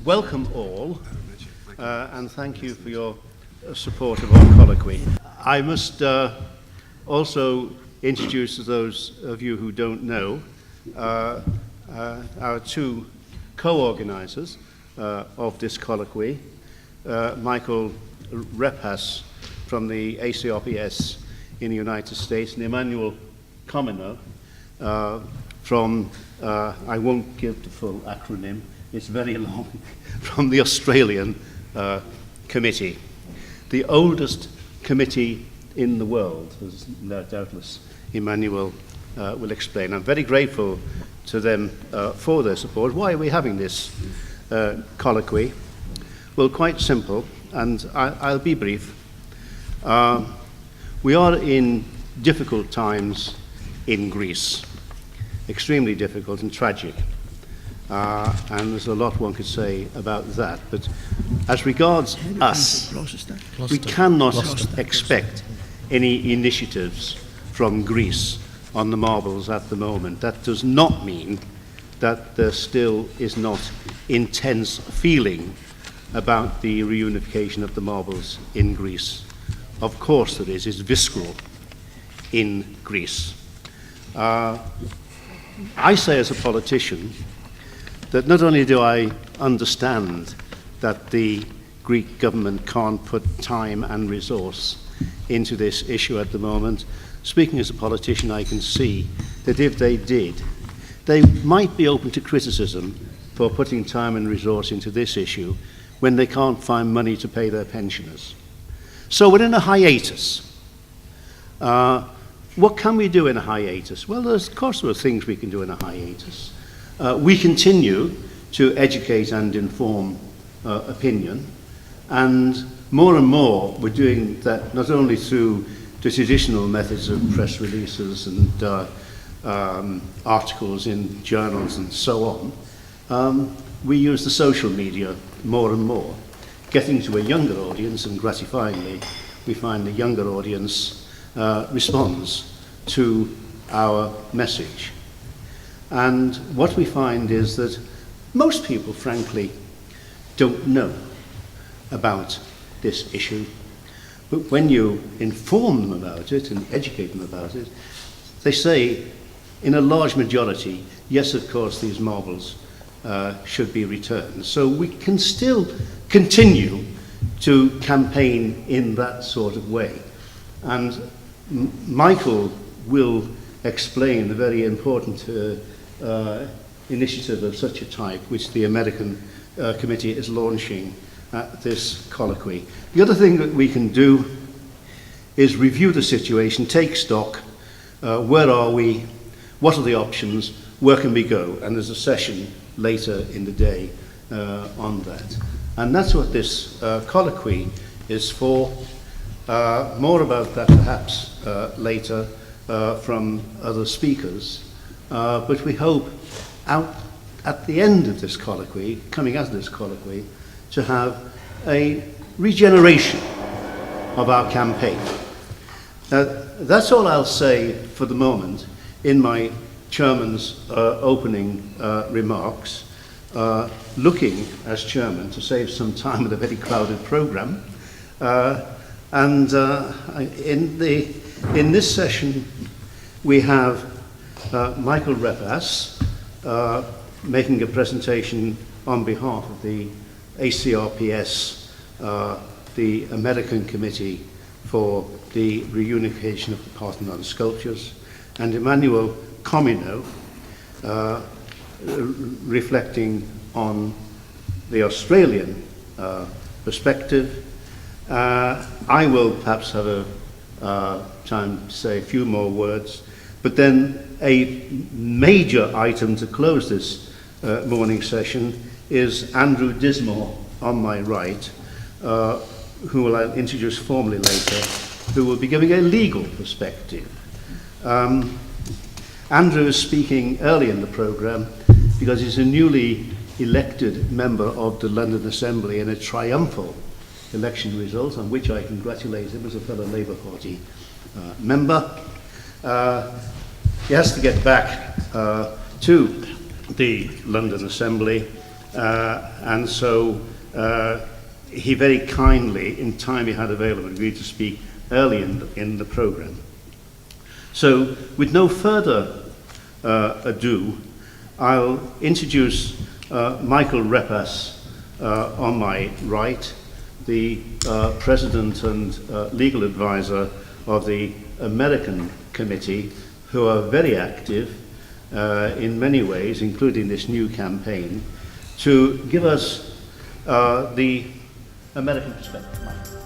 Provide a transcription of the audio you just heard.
welcome all, and thank you for your support of our colloquy. I must also introduce to those of you who don't know our two co-organizers of this colloquy, Michael Repas from the ACRPS in the United States, and Emmanuel Comino from, I won't give the full acronym, it's very long, from the Australian committee. The oldest committee in the world, as doubtless Emmanuel will explain. I'm very grateful to them for their support. Why are we having this colloquy? Well, quite simple, and I'll be brief. We are in difficult times in Greece, extremely difficult and tragic. And there's a lot one could say about that. But as regards us, we cannot expect any initiatives from Greece on the marbles at the moment. That does not mean that there still is not intense feeling about the reunification of the marbles in Greece. Of course there is. It's visceral in Greece. I say as a politician that not only do I understand that the Greek government can't put time and resource into this issue at the moment, speaking as a politician, I can see that if they did, they might be open to criticism for putting time and resource into this issue when they can't find money to pay their pensioners. So we're in a hiatus. What can we do in a hiatus? Well, of course there are things we can do in a hiatus. We continue to educate and inform opinion, and more we're doing that not only through the traditional methods of press releases and articles in journals and so on. We use the social media more and more, getting to a younger audience, and gratifyingly we find the younger audience responds to our message. And what we find is that most people, frankly, don't know about this issue. But when you inform them about it and educate them about it, they say, in a large majority, yes, of course, these marbles should be returned. So we can still continue to campaign in that sort of way. And Michael will explain the very important initiative of such a type which the American committee is launching at this colloquy. The other thing that we can do is review the situation, take stock, where are we, what are the options, where can we go, and there's a session later in the day on that. And that's what this colloquy is for. More about that perhaps later from other speakers. But we hope out at the end of this colloquy, coming out of this colloquy, to have a regeneration of our campaign. That's all I'll say for the moment in my chairman's opening remarks, looking as chairman to save some time with a very crowded programme. In this session we have Michael Repas making a presentation on behalf of the ACRPS, the American Committee for the Reunification of the Parthenon Sculptures, and Emmanuel Comino reflecting on the Australian perspective. I will perhaps have a time to say a few more words, but then a major item to close this morning session is Andrew Dismore on my right, who I'll introduce formally later, who will be giving a legal perspective. Andrew is speaking early in the programme because he's a newly elected member of the London Assembly in a triumphal election result, on which I congratulate him as a fellow Labour Party member. He has to get back to the London Assembly And so he very kindly, in time he had available, agreed to speak early in the program. So, with no further ado, I'll introduce Michael Repas on my right, the president and legal advisor of the American Committee, who are very active in many ways, including this new campaign, to give us the American perspective. Mike.